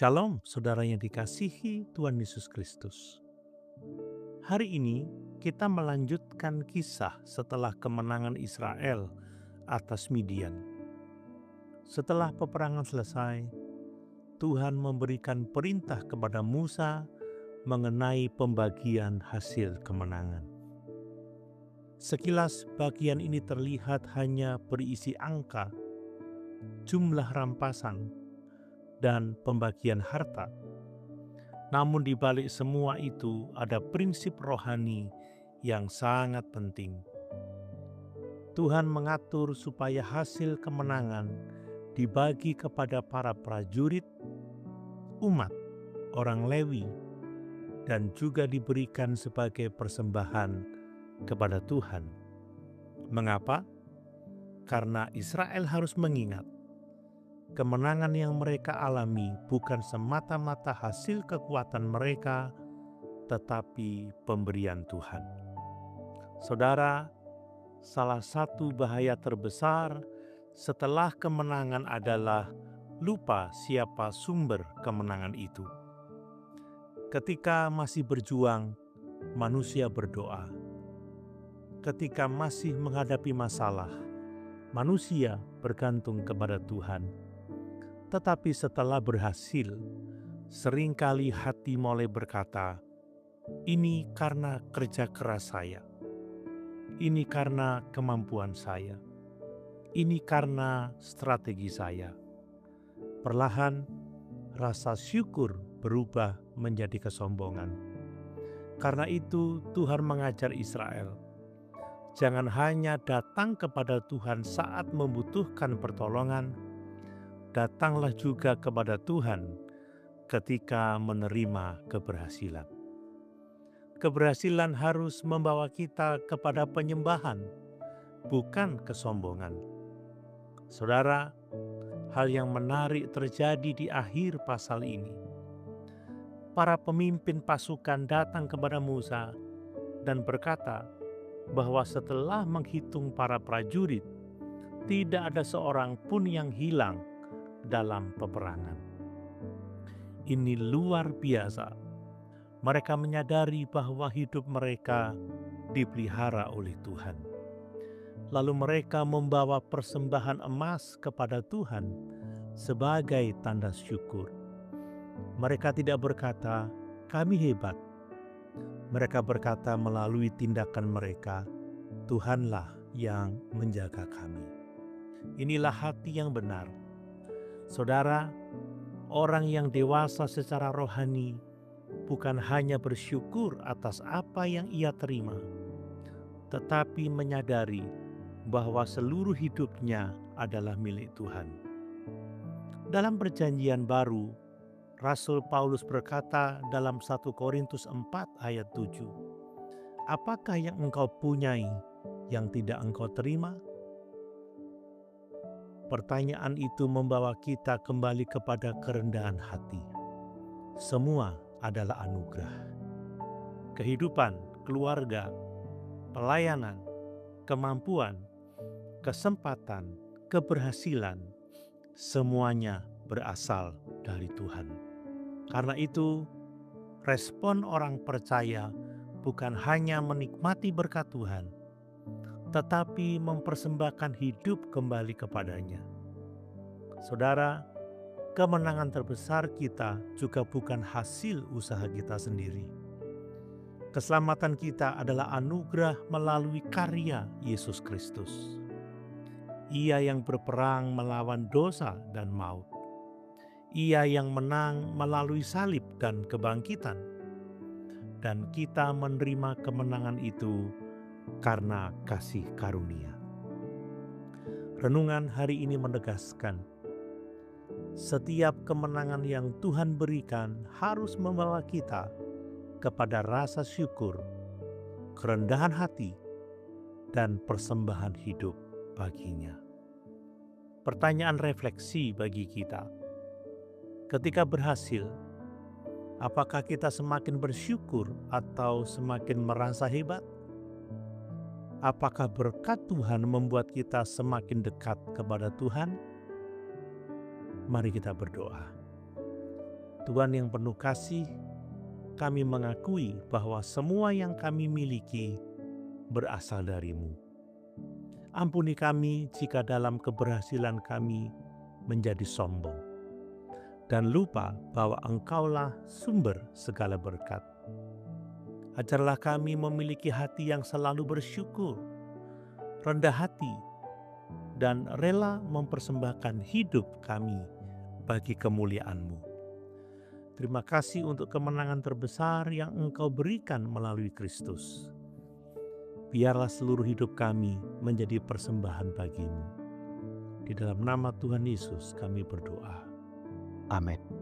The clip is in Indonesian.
Shalom, saudara yang dikasihi Tuhan Yesus Kristus. Hari ini kita melanjutkan kisah setelah kemenangan Israel atas Midian. Setelah peperangan selesai, Tuhan memberikan perintah kepada Musa mengenai pembagian hasil kemenangan. Sekilas bagian ini terlihat hanya berisi angka, jumlah rampasan, dan pembagian harta. Namun di balik semua itu ada prinsip rohani yang sangat penting. Tuhan mengatur supaya hasil kemenangan dibagi kepada para prajurit, umat, orang Lewi, dan juga diberikan sebagai persembahan kepada Tuhan. Mengapa? Karena Israel harus mengingat kemenangan yang mereka alami bukan semata-mata hasil kekuatan mereka, tetapi pemberian Tuhan. Saudara, salah satu bahaya terbesar setelah kemenangan adalah lupa siapa sumber kemenangan itu. Ketika masih berjuang, manusia berdoa. Ketika masih menghadapi masalah, manusia bergantung kepada Tuhan. Tetapi setelah berhasil, seringkali hati mulai berkata, "Ini karena kerja keras saya. Ini karena kemampuan saya. Ini karena strategi saya." Perlahan, rasa syukur berubah menjadi kesombongan. Karena itu Tuhan mengajar Israel, jangan hanya datang kepada Tuhan saat membutuhkan pertolongan, datanglah juga kepada Tuhan ketika menerima keberhasilan. Keberhasilan harus membawa kita kepada penyembahan, bukan kesombongan. Saudara, hal yang menarik terjadi di akhir pasal ini. Para pemimpin pasukan datang kepada Musa dan berkata bahwa setelah menghitung para prajurit, tidak ada seorang pun yang hilang dalam peperangan. Ini luar biasa. Mereka menyadari bahwa hidup mereka dipelihara oleh Tuhan. Lalu mereka membawa persembahan emas kepada Tuhan sebagai tanda syukur. Mereka tidak berkata, "Kami hebat." Mereka berkata melalui tindakan mereka, "Tuhanlah yang menjaga kami." Inilah hati yang benar. Saudara, orang yang dewasa secara rohani bukan hanya bersyukur atas apa yang ia terima, tetapi menyadari bahwa seluruh hidupnya adalah milik Tuhan. Dalam Perjanjian Baru, Rasul Paulus berkata dalam 1 Korintus 4 ayat 7, "Apakah yang engkau punyai yang tidak engkau terima?" Pertanyaan itu membawa kita kembali kepada kerendahan hati. Semua adalah anugerah. Kehidupan, keluarga, pelayanan, kemampuan, kesempatan, keberhasilan, semuanya berasal dari Tuhan. Karena itu, respon orang percaya bukan hanya menikmati berkat Tuhan, tetapi mempersembahkan hidup kembali kepadanya. Saudara, kemenangan terbesar kita juga bukan hasil usaha kita sendiri. Keselamatan kita adalah anugerah melalui karya Yesus Kristus. Ia yang berperang melawan dosa dan maut. Ia yang menang melalui salib dan kebangkitan. Dan kita menerima kemenangan itu karena kasih karunia. Renungan hari ini menegaskan, setiap kemenangan yang Tuhan berikan harus membawa kita kepada rasa syukur, kerendahan hati, dan persembahan hidup baginya. Pertanyaan refleksi bagi kita, ketika berhasil, apakah kita semakin bersyukur atau semakin merasa hebat? Apakah berkat Tuhan membuat kita semakin dekat kepada Tuhan? Mari kita berdoa. Tuhan yang penuh kasih, kami mengakui bahwa semua yang kami miliki berasal dari-Mu. Ampuni kami jika dalam keberhasilan kami menjadi sombong dan lupa bahwa Engkaulah sumber segala berkat. Ajarlah kami memiliki hati yang selalu bersyukur, rendah hati, dan rela mempersembahkan hidup kami bagi kemuliaan-Mu. Terima kasih untuk kemenangan terbesar yang Engkau berikan melalui Kristus. Biarlah seluruh hidup kami menjadi persembahan bagi-Mu. Di dalam nama Tuhan Yesus kami berdoa. Amin.